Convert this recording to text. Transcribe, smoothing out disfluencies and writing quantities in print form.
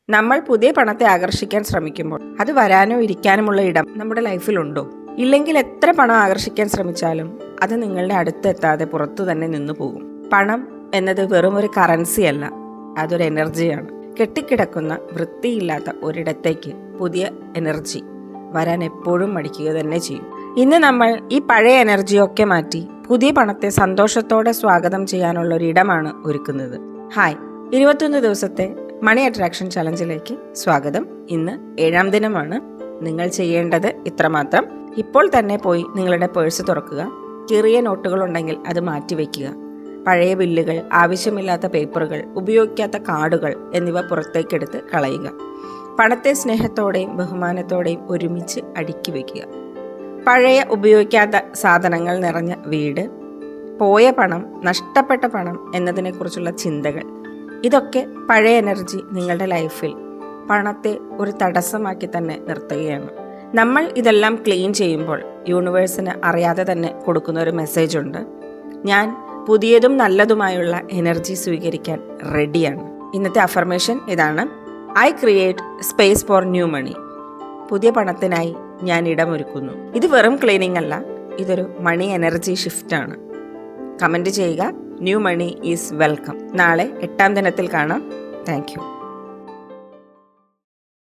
നമ്മൾ പുതിയ പണത്തെ ആകർഷിക്കാൻ ശ്രമിക്കുമ്പോൾ അത് വരാനോ ഇരിക്കാനുമുള്ള ഇടം നമ്മുടെ ലൈഫിലുണ്ടോ? ഇല്ലെങ്കിൽ എത്ര പണം ആകർഷിക്കാൻ ശ്രമിച്ചാലും അത് നിങ്ങളുടെ അടുത്തെത്താതെ പുറത്തു തന്നെ നിന്നു പോകും. പണം എന്നത് വെറും ഒരു കറൻസി അല്ല, അതൊരു എനർജിയാണ്. കെട്ടിക്കിടക്കുന്ന വൃത്തിയില്ലാത്ത ഒരിടത്തേക്ക് പുതിയ എനർജി വരാൻ എപ്പോഴും മടിക്കുക തന്നെ ചെയ്യും. ഇന്ന് നമ്മൾ ഈ പഴയ എനർജിയൊക്കെ മാറ്റി പുതിയ പണത്തെ സന്തോഷത്തോടെ സ്വാഗതം ചെയ്യാനുള്ള ഒരിടമാണ് ഒരുക്കുന്നത്. ഹായ്, 21 ദിവസത്തെ മണി അട്രാക്ഷൻ ചലഞ്ചിലേക്ക് സ്വാഗതം. ഇന്ന് 7ാം ദിനമാണ്. നിങ്ങൾ ചെയ്യേണ്ടത് ഇത്രമാത്രം. ഇപ്പോൾ തന്നെ പോയി നിങ്ങളുടെ പേഴ്സ് തുറക്കുക. ചെറിയ നോട്ടുകൾ ഉണ്ടെങ്കിൽ അത് മാറ്റിവെക്കുക. പഴയ ബില്ലുകൾ, ആവശ്യമില്ലാത്ത പേപ്പറുകൾ, ഉപയോഗിക്കാത്ത കാർഡുകൾ എന്നിവ പുറത്തേക്കെടുത്ത് കളയുക. പണത്തെ സ്നേഹത്തോടെയും ബഹുമാനത്തോടെയും ഒരുമിച്ച് അടുക്കി വയ്ക്കുക. പഴയ ഉപയോഗിക്കാത്ത സാധനങ്ങൾ നിറഞ്ഞ വീട്, പോയ പണം, നഷ്ടപ്പെട്ട പണം എന്നതിനെക്കുറിച്ചുള്ള ചിന്തകൾ, ഇതൊക്കെ പഴയ എനർജി നിങ്ങളുടെ ലൈഫിൽ പണത്തെ ഒരു തടസ്സമാക്കി തന്നെ നിർത്തുകയാണ്. നമ്മൾ ഇതെല്ലാം ക്ലീൻ ചെയ്യുമ്പോൾ യൂണിവേഴ്സിന് അറിയാതെ തന്നെ കൊടുക്കുന്ന ഒരു മെസ്സേജ് ഉണ്ട്: ഞാൻ പുതിയതും നല്ലതുമായുള്ള എനർജി സ്വീകരിക്കാൻ റെഡിയാണ്. ഇന്നത്തെ അഫർമേഷൻ ഇതാണ്: I create space for new money. പുതിയ പണത്തിനായി ഞാൻ ഇടമൊരുക്കുന്നു. ഇത് വെറും ക്ലീനിങ് അല്ല, ഇതൊരു മണി എനർജി ഷിഫ്റ്റാണ്. കമൻറ്റ് ചെയ്യുക. New money is welcome. നാളെ 8ാം ദിനത്തിൽ കാണാം. Thank U.